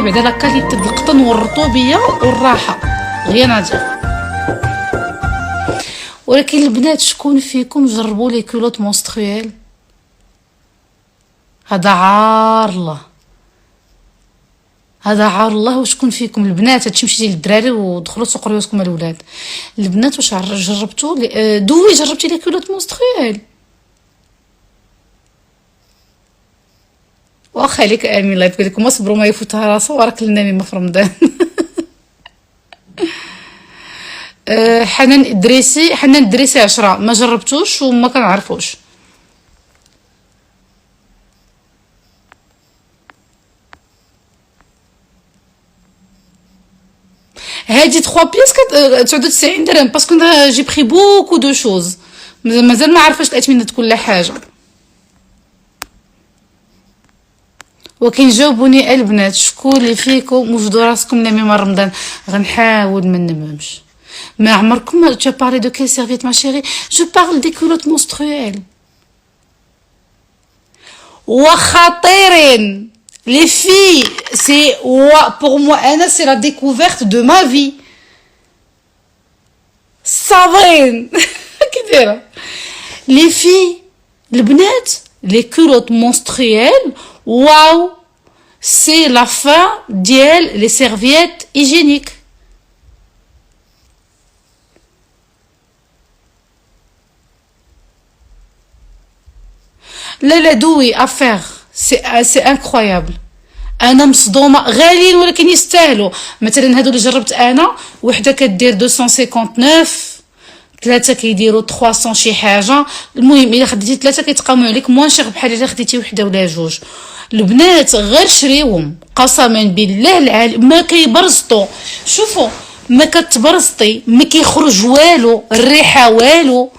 بعدا لا كاليتي د القطن والرطوبيه والراحه غير ناجح. ولكن البنات شكون فيكم جربوا لي كولوت مونسترويل؟ هذا عار الله، هذا عار الله. وشكون فيكم البنات هادشي مشيتي للدراري ودخلوا سوقوا راسكم الولاد؟ البنات واش جربتوا دوي جربتي لي كولوت مونسترويل؟ واخا عليك امين الله يبارك لكم، صبروا ما يفوتها راسو وراك النميمه في رمضان. حنان الدريسي 10 ما جربتوش وما كنعرفوش. هادي 3 بيس 99 درهم باسكو جي بري بوكو دو شوز، مازال ما عرفاش الاثمنه كل حاجه. وكاين جاوبوني البنات شكون اللي فيكم وجدوا راسكم نميمه رمضان؟ غنحاول ما نممش. ما عمركم tu as parlé de quelle serviette ma chérie? Je parle des culottes menstruelles. وخطيرين les filles, c'est pour moi Anna c'est la découverte de ma vie. صابرين كي دايره les filles البنات les culottes menstruelles. Waouh, c'est la fin d'elle les serviettes hygiéniques. لا دوي افير سي انكرويابل. انا مصدومه غاليين ولكن يستاهلوا. مثلا هادو اللي جربت انا وحده كدير 259، ثلاثه كيديروا 300 شي حاجه. المهم الا خديتي ثلاثه كيتقاموا عليك موان شير بحال الا خديتي وحده ولا جوج. البنات غير شريوهم قسما بالله العالم ما كيبرزطوا. شوفوا ما كتبرزطي ما كيخرج والو الريحه والو.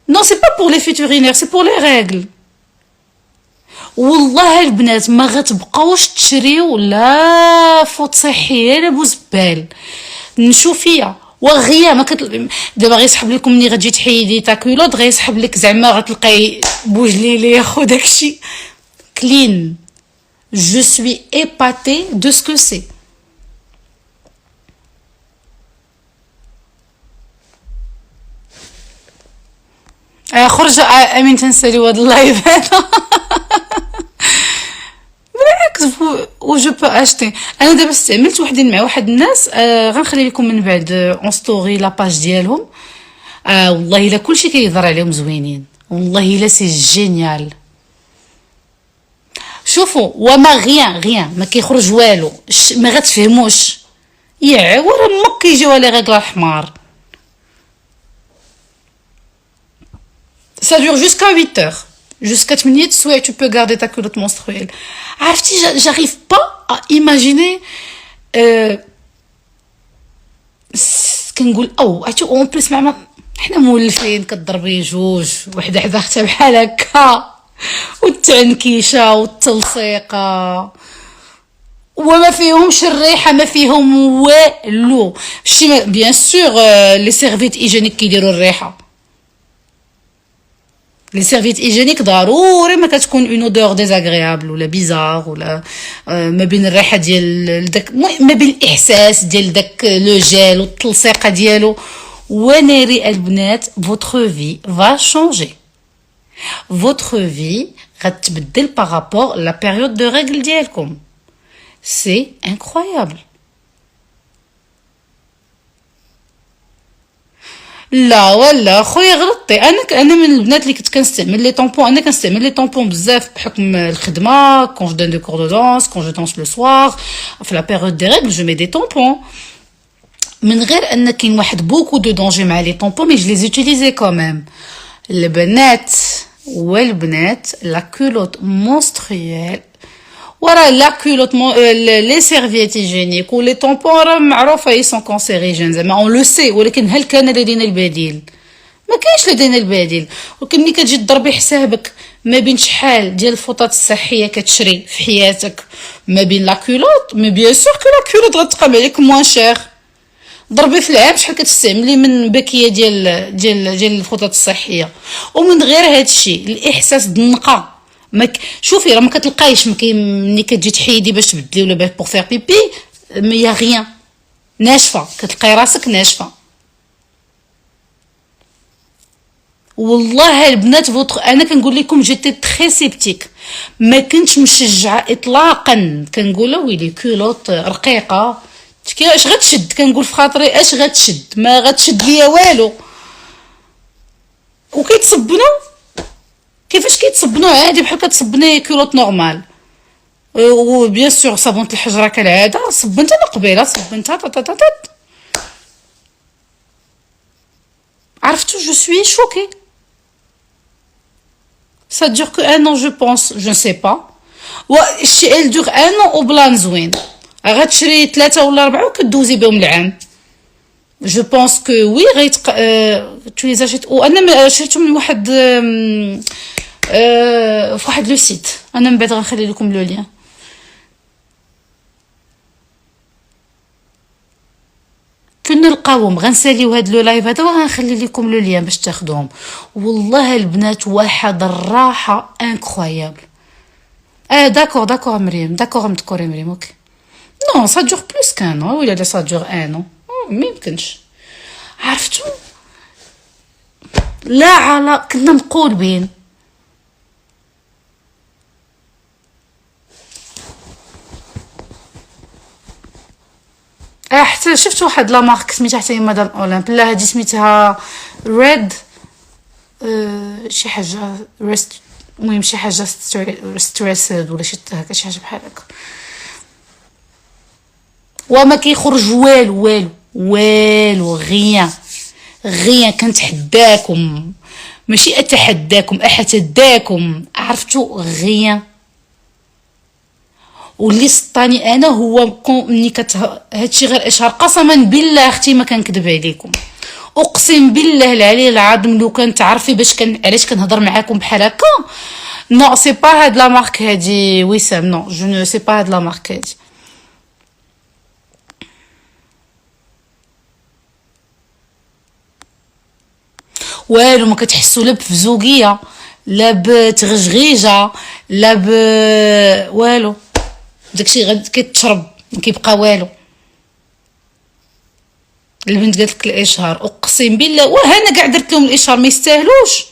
نو سي با بور لي فيتورينير سي بور لي ريغل. والله البنات ما غتبقاوش تشريو لا فوط صحيه لا بوزبال. نشوف فيا وغيا ما دابا غيسحب لكم ملي غتجي تحيدي تا كيلوط غيسحب لك زعما غتلقاي بوجلي لي ياخذ داكشي كلين. Je suis épatée de ce que c'est. خرج امين تنسالي هاد اللايف هذا. بالعكس و جو بو اشتي. انا دابا استعملت وحدين مع واحد الناس غنخلي لكم من بعد اون ستوري لاباج ديالهم. والله الا كلشي كيهضر عليهم زوينين، والله الا سي جينيال. شوفوا وما غيان ما كيخرج والو ما غتفهموش. يعور امك كيجيو على رجل الحمار. Ça dure jusqu'à 8 heures. Jusqu'à 8 minutes, soit tu peux garder ta culotte menstruelle. عرفتي j'arrive pas à imaginer كنقول اون بليس مع حنا مولفين كضربي جوج وحده حدا اختها بحال هكا والتعنكيشه والتلصيقه وما فيهمش الريحه ما فيهم والو. شتي بيان سور لي سيرفيت ايجينيك كيديروا الريحه. لي سيرفيت ايجينيك ضروري ما كتكون اون اودور ديزاغريابل ولا بيزار ولا ما بين الريحه ديال داك ما بين الاحساس ديال داك لو جيل والتلصيقه ديالو. وناري البنات votre vie va changer. Votre vie غتبدل par rapport la période de règle ديالكم. C'est incroyable. لا ولا خويا غلطتي. انا من البنات اللي كنت كنستعمل لي طامبون. انا كنستعمل لي طامبون بزاف بحكم الخدمه. quand je donne des cours de danse, quand je danse le soir, في la période des règles je mets des tampons. من غير ان كاين واحد بوكو دو دونجي مع لي طامبون مي je les utilisais quand même. البنات والبنات لا كولوت مونسترويل ورا لا كولوت لي سيرفييت هيجينيك ولي طامبون راه معروفه اي سون كونسيريجين زعما اون لو سي. ولكن هل كان لدينا البديل؟ ما كاينش لدينا البديل. ولكن ملي كتجي تضربي حسابك ما بين شحال ديال الفوطات الصحيه كتشري في حياتك ما بين لا كولوت مي بيان سور كو لا كولوت غتقام عليك موان شير. ضربي في العام شحال كتستعملي من باكيه ديال الفوطات الصحيه. ومن غير هادشي الاحساس بالنقا شوفي راه ما كتلقايش ملي كتجي تحيدي باش تبدلي ولا باش بوغ فير بيبي مي يا غيان ناشفه كتلقاي راسك ناشفه. والله البنات انا كنقول لكم جيتي تري سيبتيك ما كنتش مشجعه اطلاقا. كنقول ويلي كيلوط رقيقه اش غتشد كنقول في خاطري اش غتشد ما غتشد ليا والو. وكيتصبنوا كيفاش كيتصبنوا عادي بحال كتصبني كيلوط نورمال. وبيان سور صابونه الحجره كالعاده صبنتها انا قبيله صبنتها عرفتو جو سوي شوكي. Ça dure que un an, je pense. Je ne sais pas. Elle dure un an au بلان زوين. غتشري 3 ولا 4 وكدوزي بهم العام. Je pense que oui, tu les achètes. وانا شريتهم من واحد في واحد لو سيت. انا من بعد غنخلي لكم لو لين. كنا نلقاوهم غنساليو هاد لو لايف هذا وغنخلي لكم لو لين باش تاخذوهم. والله البنات واحد الراحه انكرويابل. داكور مريم داكور مذكوري مريم اوكي. نو سا دور بلوس كان ولا لا سا دور ان ما يمكنش. عرفتو لا على كنا نقول بين حتى شفت واحد لا مارك سميتها حتى هي مدام اولمب. لا هادي سميتها ريد شي حاجه ريست المهم شي حاجه ستريسد ولا شي هكا شي حاجه بحال هكا. وما كيخرج والو غيان كنتحداكم ماشي اتحداكم احتداكم عرفتو غيان. واللي سطاني انا هو ملي هادشي غير اشهار قسما بالله اختي ما كنكذب عليكم اقسم بالله العلي العظيم لو كنت تعرفي باش علاش كنهضر معاكم بحال هكا. نو سي با هاد لا مارك هادي وسام نو جو نو سي با هاد لا مارك هادي. والو ما كتحسوا لا بفزوقيه لا بتغجغيجه لا والو. داكشي غد كيتشرب ما كيبقى والو. البنت قالت لك الاشهار اقسم بالله وهنا كاع درت لهم الاشهار ما يستاهلوش.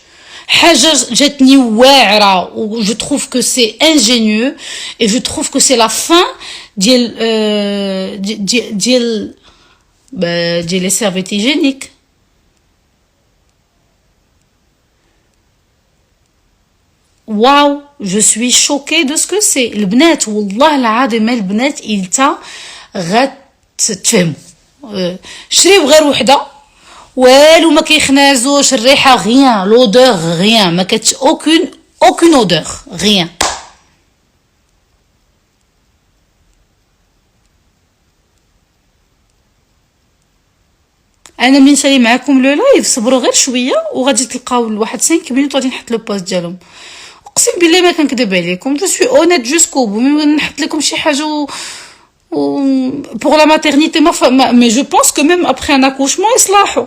حاجه جاتني واعره و جو تروف كو سي انجينيو اي جو تروف كو سي لا فان ديال ديال لي سيرفيت هيجينيك. واو جو سوي شوكي دو سكو سي. البنات والله العظيم البنات إلتا غتفهموا. شريو غير وحده والو ما كيخنازوش الريحه غيان لودور غيان ما كتش اوكين اودور غيان. انا من نسالي معكم لو لايف صبروا غير شويه وغادي تلقاو لواحد 5 مينوت غادي نحط لو بوست ديالهم. اقسم بالله ما كنكذب عليكم جو سوي اونيت جوسكو بو نحط لكم شي حاجه pour la maternité mais je pense que même après un accouchement يصلحوا.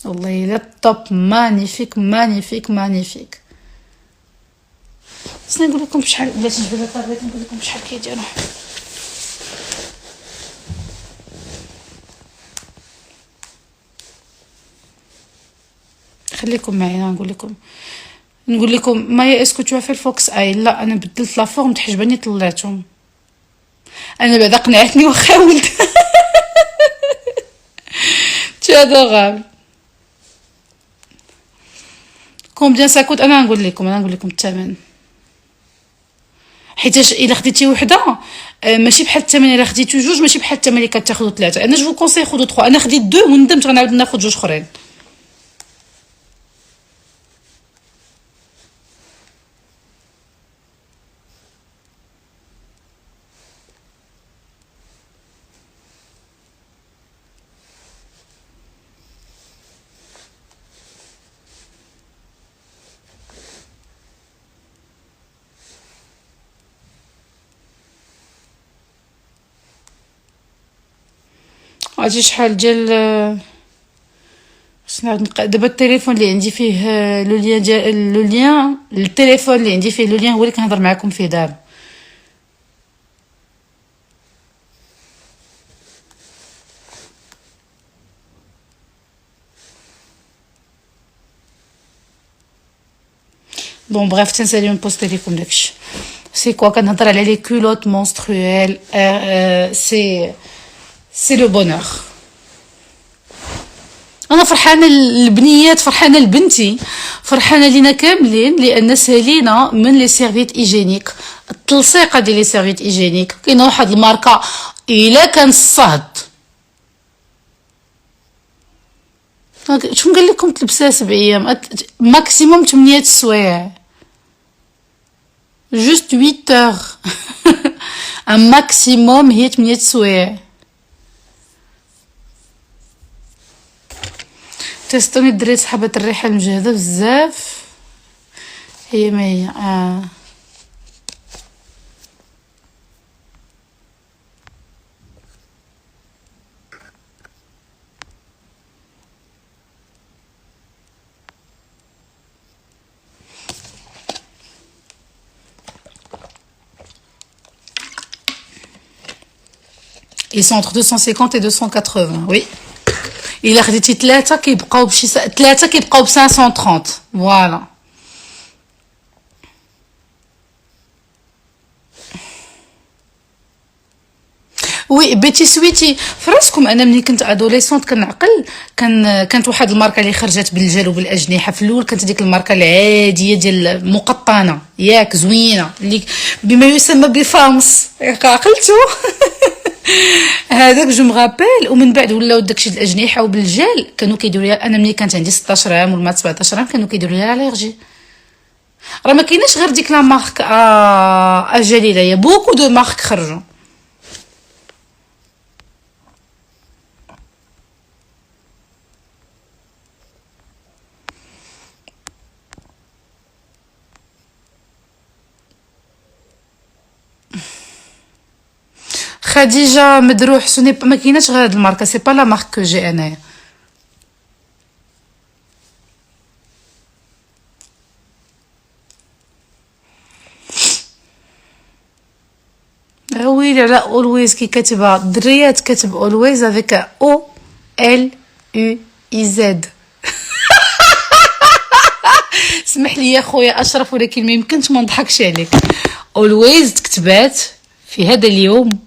والله لا توب مانيفيك. بس نقول لكم شحال بلاتي نجبد الطابليت نقول لكم شحال كيديروا. خليكم معي نقول لكم مايا اسكو تو في الفوكس اي. لا انا بدلت لا فورم تحجبني طلعتهم. انا بعدا قنعتني وخاولت تادوغال كومبيان ساكوت. انا نقول لكم الثمن حيتاش الا خديتي وحده ماشي بحال الثمن الا خديتو جوج ماشي بحال الثمن اللي كتاخذوا 3. انا جو كونساي خذوا 3. انا خديت 2 وندمت غنعاود ناخذ 2 اخرين. عرفتي شحال ديال خصني نعاود دابا التليفون اللي عندي فيه لو لين ديال لو لين التليفون اللي عندي فيه لو لين هو اللي كنهضر معاكم فيه دابا. بون بغيف تنسالي نبوستي لكم داكشي. سي كوا كنهضر على لي كولوت مونسترويل. سي لو بونور. انا فرحانه البنيات، فرحانه لبنتي، فرحانه لينا كاملين، لان سالينا من لي سيرفيت ايجينيك التلصيقه ديال لي سيرفيت ايجينيك. كاينه واحد الماركه الا كان الصهد شنو قال لكم تلبسها 7 ايام ماكسيموم 8 سوايع. جوست 8 اور ان ماكسيموم هي 8 سوايع. تستوني الدراري صحابات الريحه المجهده بزاف. هي ما هي Ils sont entre 250 et 280, oui. إلا خديتي 3 كيبقاو بشي 3 كيبقاو ب 530. فوالا. وي بيتي سويتي فراسكم. انا ملي كنت ادوليسونت كنعقل كانت واحد الماركه اللي خرجت بالجل وبالاجنحه في الاول. كانت ديك الماركه العاديه ديال مقطنه ياك زوينه اللي بما يسمى بفامس عقلتو. هذاك جو مغابيل. ومن بعد ولاو داكشي الاجنحه وبالجل كانوا كيديروا. انا ملي كانت عندي 16 عام ولا 17 عام كانوا كيديروا لي الالرجي. راه ما كايناش غير ديك لا مارك جليله، يا بوكو دو مارك خرجوا. خديجه مدروح سوني ما كايناش غير هاد الماركه. سي با لا مارك كو جي انايا. ويلي على اولويز كي كاتبه دريات كاتب اولويز افيك او ال يو اي زد. اسمح لي يا خويا اشرف ولكن ما يمكنش ما نضحكش عليك. اولويز كتبات في هذا اليوم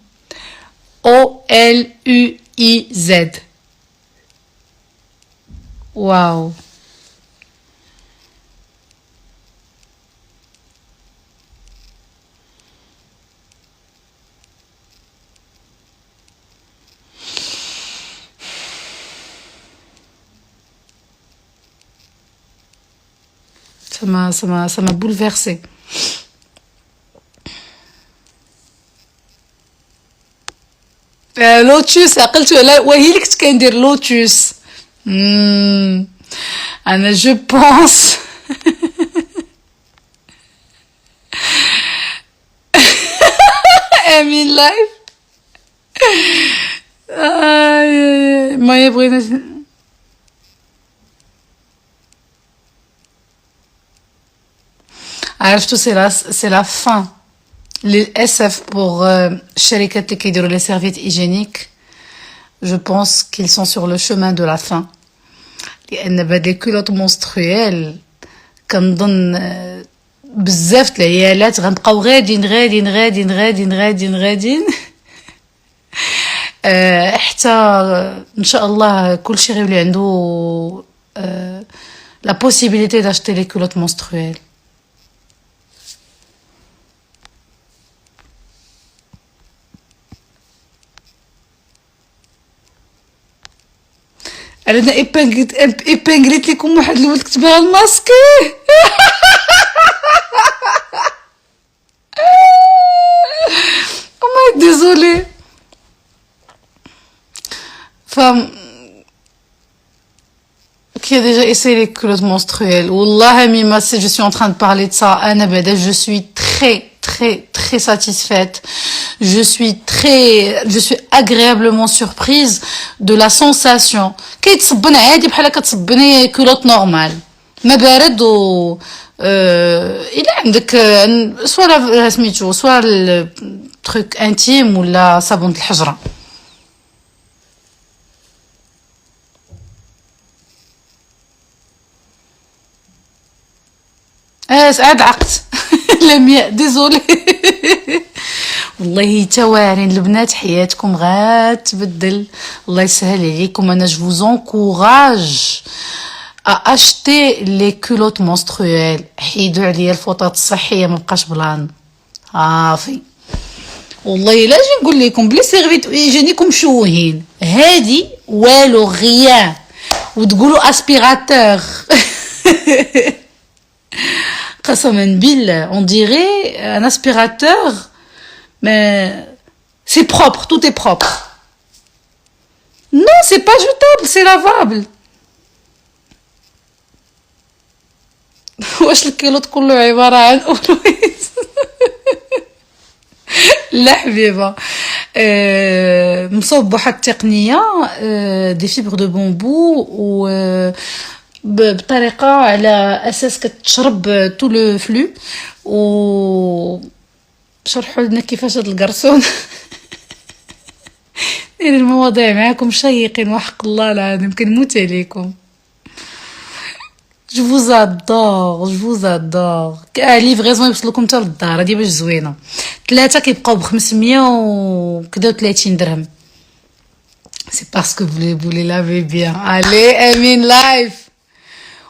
او ال يو اي زد. واو. ça m'a bouleversé. لوتوس عقلت وهي اللي كنت كندير لوتوس. انا جو بونس امين لايف. ما يبغينا عرفتو. سي لا فان للاسف بور الشركات اللي كيديروا لي سيرفيت ايجينيك. جو بونس كيل سون سور لو شومان دو لا فان، لان بهاد لي كولوت مونسترويال كنظن بزاف د العيالات غنبقاو غاديين حتى ان شاء الله كلشي غيولي عنده لا بوسيبيليتي داشتي لي كولوت مونسترويال. انا ايبانغليت لكم واحد الولد كتبها الماسكي. ماي ديزولي. qui a déjà essayé les culottes menstruelles. Wallah, Mima, je suis en train de parler de ça. Anna Beda, je suis très satisfaite. je suis agréablement surprise de la sensation. كيتصبن عادي بحال كتصبني كولوت نورمال. ما بارد و إلا عندك سوا سميتو سوا التروك انتيم ولا صابونة الحجرة. سعاد عقت. لمياء ديزولي. والله توارين البنات حياتكم غاتبدل. الله يسهل عليكم. انا جو vous encourage à acheter les culottes menstruelles. حيدوا عليا الفوطات الصحيه ما بقاش بلان صافي. والله لا جي نقول لكم بلي سيرفيت ايجينيكم مشوهين هادي والو غيان وتقولوا اسبيراتور. قسما بالله on dirait un aspirateur mais c'est propre, tout est propre. Non, c'est pas jetable, c'est lavable. واش الكيلوت كله عبارة عن أولويز؟ لا حبيبة. مصوب بواحد التقنية دي فيبر دو بامبو و بطريقة على أساس كتشرب تو لو فلو و شرحوا لنا كيفاش هاد القرصون. يعني المواضيع معاكم شيقين وحق الله العظيم كنموت عليكم. جو vous adore جو vous adore. ليفغيزون يوصلكم حتى للدار هادي باش زوينه. 3 كيبقاو ب 500 وكدا 30 درهم. سي باسكو فولي لافي بيان. الي امين لايف.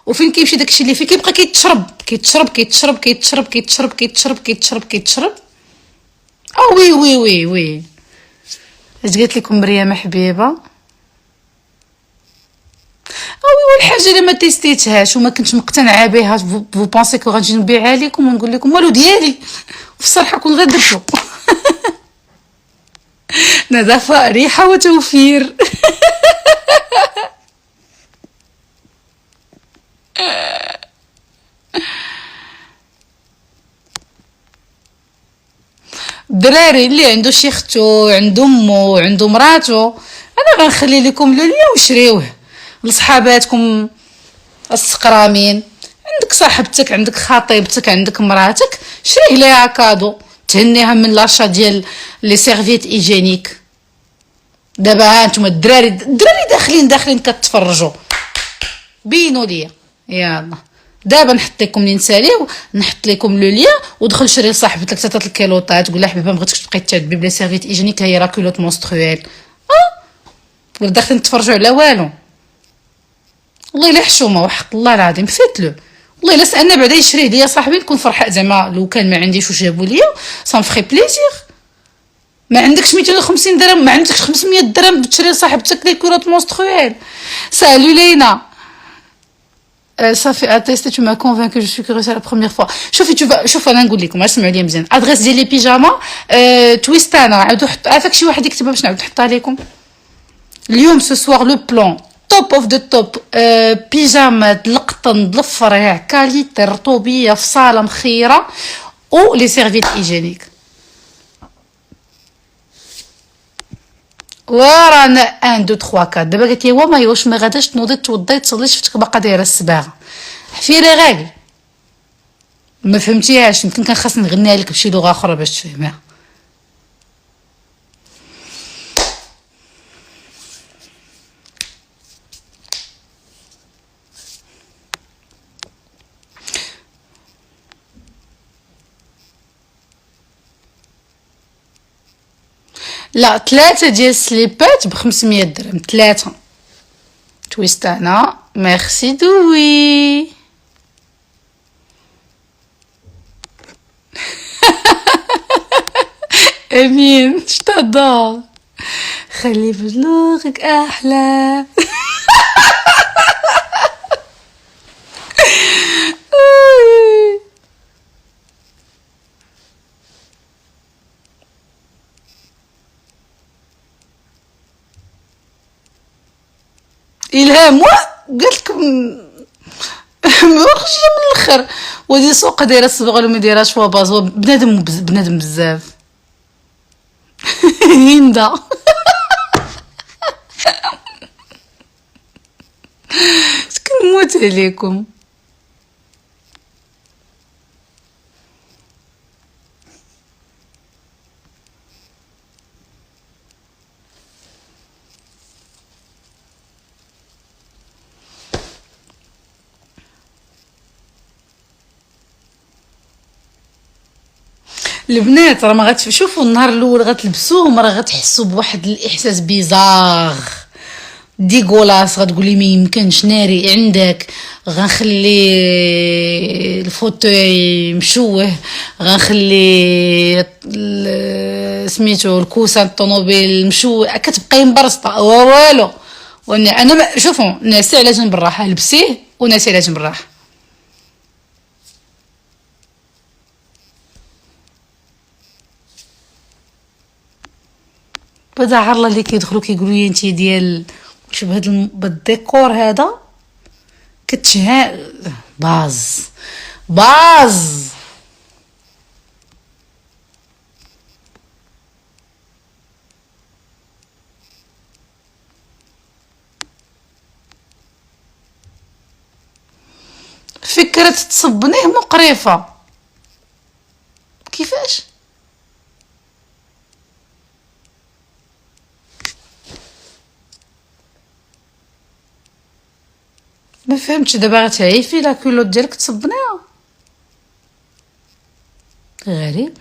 وفين كيمشي داكشي اللي فيه كيبقى كيتشرب كيتشرب كيتشرب كيتشرب كيتشرب كيتشرب كيتشرب كيتشرب. وي وي وي وي. اش قالت لكم مريم حبيبه؟ وي والحاجه اللي ما تيستيتهاش وما كنتش مقتنعه بها فو بونسي كو غنجي نبيعها لكم ونقول لكم والو ديالي في الصراحه كون غير درتو. نظافه ريحه وتوفير. الدراري اللي عنده شي ختو عنده امو عنده مراتو انا غنخلي لكم لو ليا وشريوه لصحاباتكم السقرامين. عندك صاحبتك عندك خطيبتك عندك مراتك شريه ليها كادو تهنيها من لاشا ديال لي سيرفيت ايجينيك. دابا ها نتوما الدراري داخلين كتفرجوا بينوا ليا يلا. دابا نحط لكم اللي نساليو نحط لكم لو ليا ودخل شري لصاحبتك 3 الكيلوطات قول لها حبيبه مبغيتكش تبقاي تعذبي بلا سيرفيت ايجينيك هي راه كيلوت مونسترويل. ولا داخلين تفرجوا على والو. والله الا حشومه وحق الله العظيم فاتلو. والله الا سالنا بعدا يشريه ليا صاحبي نكون فرحه زعما لو كان ما عنديش واش جابوا ليا سان فري بليزير. ما عندكش 250 درهم ما عندكش 500 درهم تشري لصاحبتك لي كيلوت مونسترويل. سالو لينا. Ça fait attester, tu m'as convaincu, je suis curieuse, c'est la première fois. شوف انا نقول لكم اسمعوا لي مزيان. ادريس ديال لي بيجاما تويستانا عاودوا عافاك شي واحد يكتبها باش نعاود نحطها لكم اليوم. سو سوار لو بلان توب اوف ذا توب. بيجاما القطن الفريع كاليتي رطوبيه في صاله مخيره او لي سيرفيت ايجينيك. ورانا 1 2 3 4. دابا قالت لي وما واش ما غاداش تنوضي توضي تصلي شفتك باقا دايره السباغه حفيري غالي ما فهمتيهاش. يمكن كان خاصني نغنيها لك بشي لغه اخرى باش تفهميها. لا 3 ديال السليبات ب 500 درهم 3 تويستانا. ميرسي دوي. امين شتادور. خلي بلوغك احلى. الهام قالت لكم مخرجه من الاخر ودي سوق دايره الصبغه ولا ما دايراش فوا باز بنادم بزاف. هيندا. كنموت عليكم. البنات راه ما غتشوفوا النهار الاول غتلبسوهم راه غتحسوا بواحد الاحساس بيزار ديغولاس، غتقولي ما يمكنش ناري عندك. غنخلي الفوتوي مشوه، غنخلي سميتو الكوسان الطوموبيل مشوه، كتبقاي مبرسطه والو. انا شوفوا ناسي على جنب الراحه، لبسيه وناسي على جنب الراحه. بدا عرلا اللي كيدخلوا كيقولوا لي انت ديال واش بهذا بالديكور هذا كتشها باز باز. فكرة تصبنيه مقرفة. كيفاش؟ ما فهمتش دابا غتعيفي لا كولوت ديالك تصبنيها؟ غريب.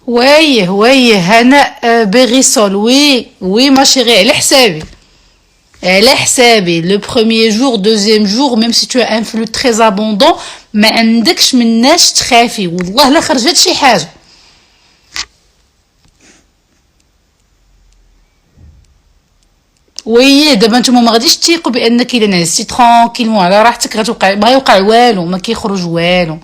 ويه هناء بيغيسول. وي وي ما شيري، على حسابي على حسابي. لو بروميير جور دوزيام جور ميم سي تو ان فلو تري ابوندون ما عندكش مناش تخافي، والله لا خرجت شي حاجه. وي دابا نتوما ما غاديش تيقوا بانك الا نعستي ترونكيلمون على راحتك غتوقع ما يوقع والو، ما كيخرج والو.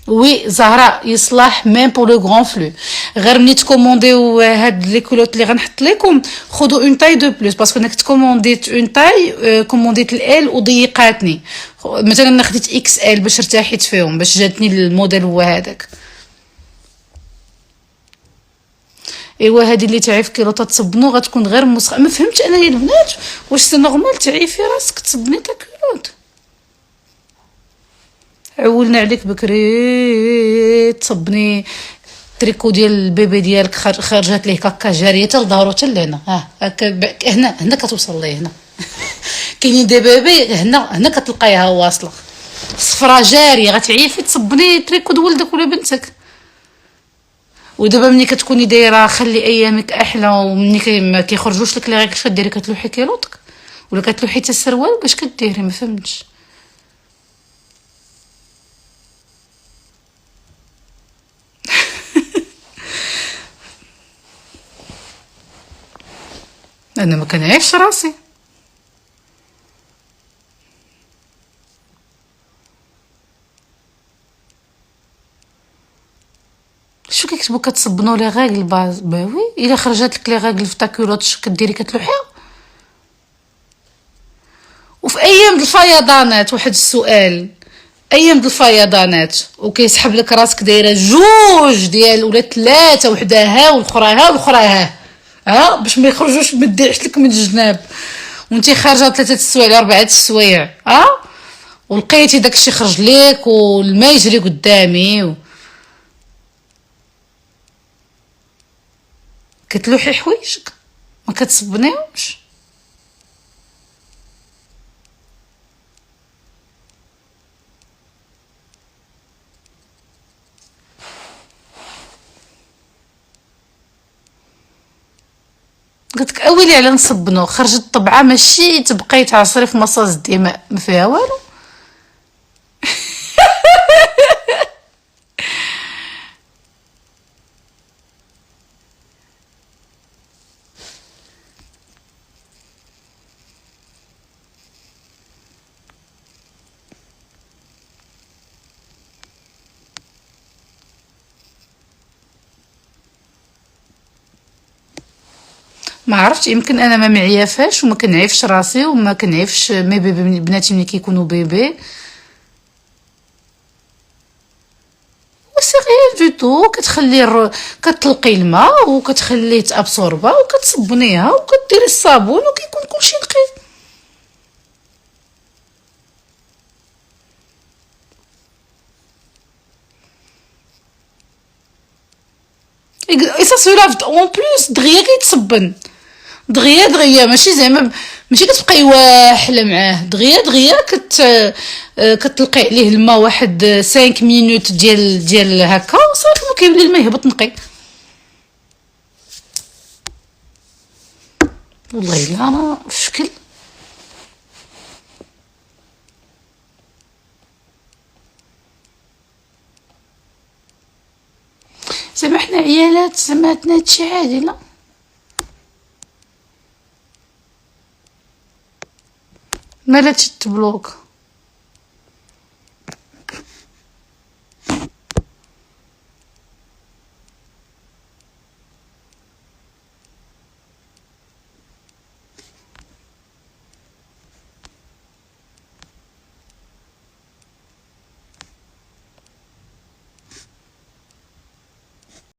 وي زهراء يصلح ميم بور لو غران فلو. غير ملي تكومونديو هاد لي كولوت اللي غنحط لكم خذوا اون تاي دو بلوس، باسكو انا كنت كومونديت اون تاي، كومونديت ال وضيقاتني. مثلا انا خديت اكس ال باش ارتاحيت فيهم، باش جاتني الموديل هو هذاك. ايوا هادي اللي تعيف كيلوطه تصبنو غتكون غير مسخه. ما فهمتش انا يا البنات واش سي نورمال تعيفي راسك تصبني تا كيلوط. عولنا عليك بكري تصبني تريكو ديال البيبي ديالك خرجت ليه كاكا جاريه حتى لظهرو حتى لهنا. ها هكا هنا كتوصل ليه هنا. كاينين دي بيبي هنا كتلقايها واصله صفرا جاريه، غتعيفي تصبني تريكو د ولدك ولا بنتك. ودابا ملي كتكوني دايره خلي ايامك احلى، ومني ما كيخرجوش لك لي غير كديري كتلوحي كيلوطك ولا كتلوحي حتى السروال باش كديري. ما فهمتش. انا ما كنعيفش راسي. شو كيكتبوا كتصبنوا لي غاكل باز باوي الا خرجت لك لي غاكل في تاكولوت كديري كتلوحيها. وفي ايام الفيضانات واحد السؤال، ايام الفيضانات وكيسحب لك راسك دايره جوج ديال ولا ثلاثه، وحده ها والاخرى ها والاخرى ها باش ما يخرجوش ما تديعش لك من الجناب، وانتي خارجه 3 السوايع 4 السوايع ولقيتي داكشي خرج ليك والماء يجري قدامي كتلوحي حوايجك ما كتصبنيهمش. قلت لك اويلي على نصبنو خرجت طبعه ماشي تبقاي تعصري في مصاص الدماء ما فيها والو. ما عرفتش، يمكن انا ما معيافاش وما كنعيفش راسي وما كنعيفش مي بيبي بناتي ملي كيكونوا بيبي. سي غيان دو تو، كتطلقي الماء وكتخليه تابسوربا وكتصبنيها وكديري الصابون وكيكون كلشي نقي. اي سا سو لاف اون بلوس دغيا كيتصبن، دغيا دغيا ماشي زعما ماشي كتبقاي واحله معاه، دغيا دغيا كتلقي عليه الماء واحد 5 مينوت ديال هكا وصافي وكيولي الماء يهبط نقي. والله الا انا في شكل. زعما حنا عيالات زعما عندنا هادشي عادي لا. مالا تشد بلوك.